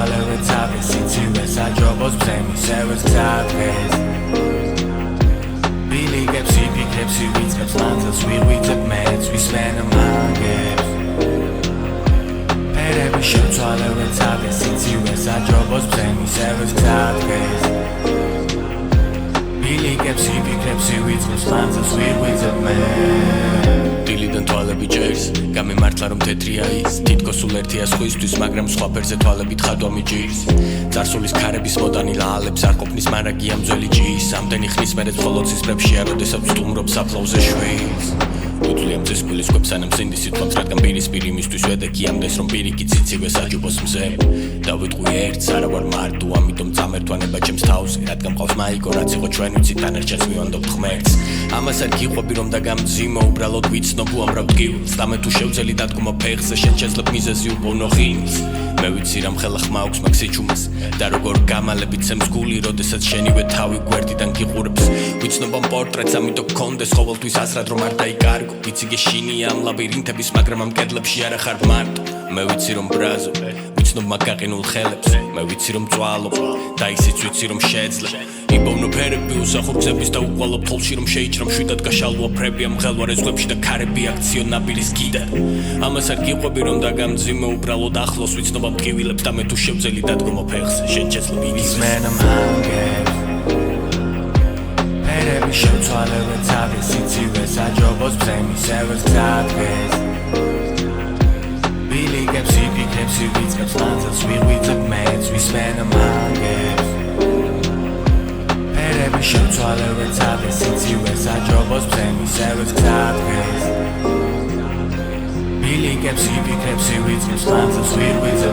შევცვალე თავის სიცივე საჯობოს ბზემისევეს გზადღეს ბილიგებს იფიქრებს ივიწყებს ლანძელს ვიღვიძებ მეც ვისმენო მაგებს ფერები შევცვალე თავის სიცივე საჯობოს ბზემისევეს გზადღეს ბილიგებს იფიქრებს ივიწყებს ლანძელს ვიღვიძებ მეც დილიდან თვალები ჭერს გამემართლა რომ თეთრია ის თითქოს სულ ერთია სხვისთვის მაგრამ სხვა ფერზე თვალებით ხადვა მიჭირს წარსულის ქარების მოდანი ლაალებს არ ყოფნის მარაგია მძველი ჭიის ამდენი ხნის მერე მხოლოდ სისხლებშია როდესაც სტუმრობს საფლავზე შვილს უძლია მძესკვილის კვებს ანამ სინდის სიტყვებს რადგან პირისპირ იმისთვის ვედექი ამდენს რომ პირიქით სიცივე საჯუბოს მზე დავიტყვი ერთს არა ვარ მარტო ამიტომ წამერთვანება ჩემს თავზე რადგან მყავს მაიკო რაც იყო ჩვენ ვიცით დანარჩენს მივანდობთ ღმერთს ამას არ გიყვები რომ დაგამძიმო უბრალოდ ვიცნობ უამრავ ტკივილს და მე თუ შევძელი დადგომა ფეხზე შენ შეძლებ მიზეზი უბონო ხილს მე ვიცი რამ ხელა ხმა აქვს მაგ სიჩუმეს და როგორ გამალებით ცემს გული როდესაც შენივე თავი გვერდიდან გიყურებს ვიცნობ ამ პორტრეტს ამიტომ გქონდეს ყოველთვის ასრად რომ არ დაიკარგო ვიცი გეშინია ამ ლაბირინთების მაგრამ ამ კედლებში არა ხარ მარტო მე ვიცი რომ ბრაზო ვიცნობ მაგ გაყინულ ხელებს მე ვიცი რომ წვალობ და ისიც ვიცი რომ შეძლებ იბოვნო ფერები უსახურგზების და უყვალობ თოლში რომ შეიჭრა მშვიდად გაშალვა ფრები ამ ხელვარე ზღვებში და ქარები აქციო ნაბირის კიდე ამას არ გიყვები რომ დაგამძიმო უბრალოდ ახლოს ვიცნობ ამ ტკივილებს და მე თუ შევძელი დადგომა ფეხზე შენ შეძლებ ვისმენო მაგებს ფერები შევცვალე თავის სიცივე საჯობოს ბზემისევეს გზადღეს ბილიგებს იფიქრებს ივიწყებს ლანძელს ვიღვიძებ მეც ვისმენო მაგებს ფერები შევცვალე თავის სიცივე საჯობოს ბზემისევეს გზადღეს ბილიგებს იფიქრებს ივიწყებს ლანძელს ვიღვიძებ